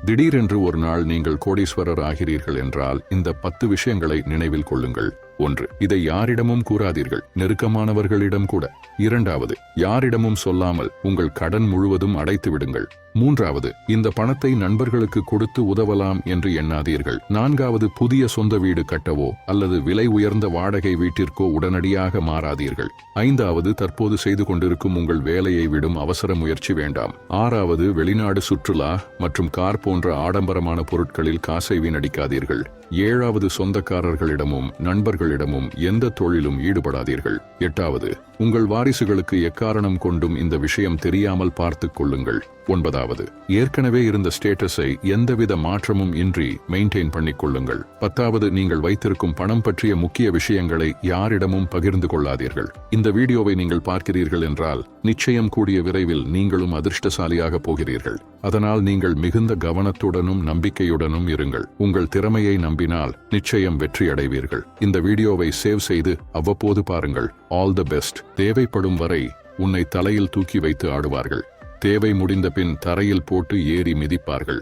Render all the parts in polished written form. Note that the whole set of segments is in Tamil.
திடீரென்று ஒரு நாள் நீங்கள் கோடீஸ்வரர் ஆகிறீர்கள் என்றால் இந்த 10 விஷயங்களை நினைவில் கொள்ளுங்கள். 1. இதை யாரிடமும் கூறாதீர்கள், நெருக்கமானவர்களிடம் கூட. 2. யாரிடமும் சொல்லாமல் உங்கள் கடன் முழுவதும் அடைத்து விடுங்கள். 3. இந்த பணத்தை நண்பர்களுக்கு கொடுத்து உதவலாம் என்று எண்ணாதீர்கள். 4. புதிய சொந்த வீடு கட்டவோ அல்லது விலை உயர்ந்த வாடகை வீட்டிற்கோ உடனடியாக மாறாதீர்கள். 5. தற்போது செய்து கொண்டிருக்கும் உங்கள் வேலையை விடும் அவசர முயற்சி வேண்டாம். 6. வெளிநாடு சுற்றுலா மற்றும் கார் போன்ற ஆடம்பரமான பொருட்களில் காசை வீணடிக்காதீர்கள். 7. சொந்தக்காரர்களிடமும் நண்பர்களிடமும் எந்த தொழிலும் ஈடுபடாதீர்கள். 8. உங்கள் வாரிசுகளுக்கு எக்காரணம் கொண்டும் இந்த விஷயம் தெரியாமல் பார்த்துக் கொள்ளுங்கள். 9. ஏற்கனவே இருந்த ஸ்டேட்டஸை எந்தவித மாற்றமும் இன்றி மெயின்டைன் பண்ணிக் கொள்ளுங்கள். 10. நீங்கள் வைத்திருக்கும் பணம் பற்றிய முக்கிய விஷயங்களை யாரிடமும் பகிர்ந்து கொள்ளாதீர்கள். இந்த வீடியோவை நீங்கள் பார்க்கிறீர்கள் என்றால் நிச்சயம் கூடிய விரைவில் நீங்களும் அதிர்ஷ்டசாலியாக போகிறீர்கள். அதனால் நீங்கள் மிகுந்த கவனத்துடனும் நம்பிக்கையுடனும் இருங்கள். உங்கள் திறமையை நம்பினால் நிச்சயம் வெற்றி அடைவீர்கள். இந்த வீடியோவை சேவ் செய்து அவ்வப்போது பாருங்கள். All the best. தேவைப்படும் வரை உன்னை தலையில் தூக்கி வைத்து ஆடுவார்கள். தேவை முடிந்த பின் தரையில் போட்டு ஏறி மிதிப்பார்கள்.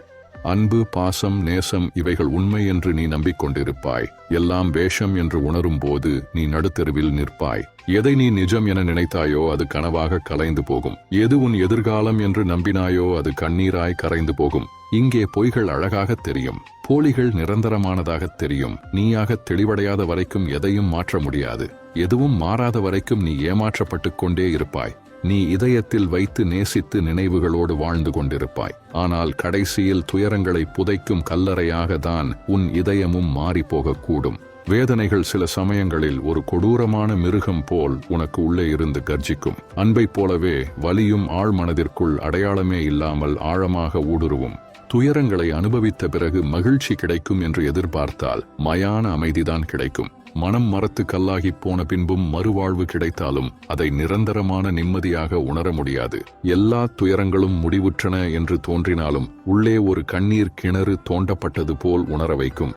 அன்பு, பாசம், நேசம் இவைகள் உண்மை என்று நீ நம்பிக்கொண்டிருப்பாய். எல்லாம் வேஷம் என்று உணரும் போது நீ நடுத்தெருவில் நிற்பாய். எதை நீ நிஜம் என நினைத்தாயோ அது கனவாக கலைந்து போகும். எது உன் எதிர்காலம் என்று நம்பினாயோ அது கண்ணீராய் கரைந்து போகும். இங்கே பொய்கள் அழகாக தெரியும், போலிகள் நிரந்தரமானதாக தெரியும். நீயாக தெளிவடையாத வரைக்கும் எதையும் மாற்ற முடியாது. எதுவும் மாறாத வரைக்கும் நீ ஏமாற்றப்பட்டுக் கொண்டே இருப்பாய். நீ இதயத்தில் வைத்து நேசித்து நினைவுகளோடு வாழ்ந்து கொண்டிருப்பாய். ஆனால் கடைசியில் துயரங்களை புதைக்கும் கல்லறையாக தான் உன் இதயமும் மாறிப்போகக்கூடும். வேதனைகள் சில சமயங்களில் ஒரு கொடூரமான மிருகம் போல் உனக்கு உள்ளே இருந்து கர்ஜிக்கும். அன்பைப் போலவே வலியும் ஆழ்மனதிற்குள் அடையாளமே இல்லாமல் ஆழமாக ஊடுருவும். துயரங்களை அனுபவித்த பிறகு மகிழ்ச்சி கிடைக்கும் என்று எதிர்பார்த்தால் மயான அமைதிதான் கிடைக்கும். மனம் மரத்து கல்லாகி போன பின்பும் மறுவாழ்வு கிடைத்தாலும் அதை நிரந்தரமான நிம்மதியாக உணர முடியாது. எல்லா துயரங்களும் முடிவுற்றன என்று தோன்றினாலும் உள்ளே ஒரு கண்ணீர் கிணறு தோண்டப்பட்டது போல் உணர வைக்கும்.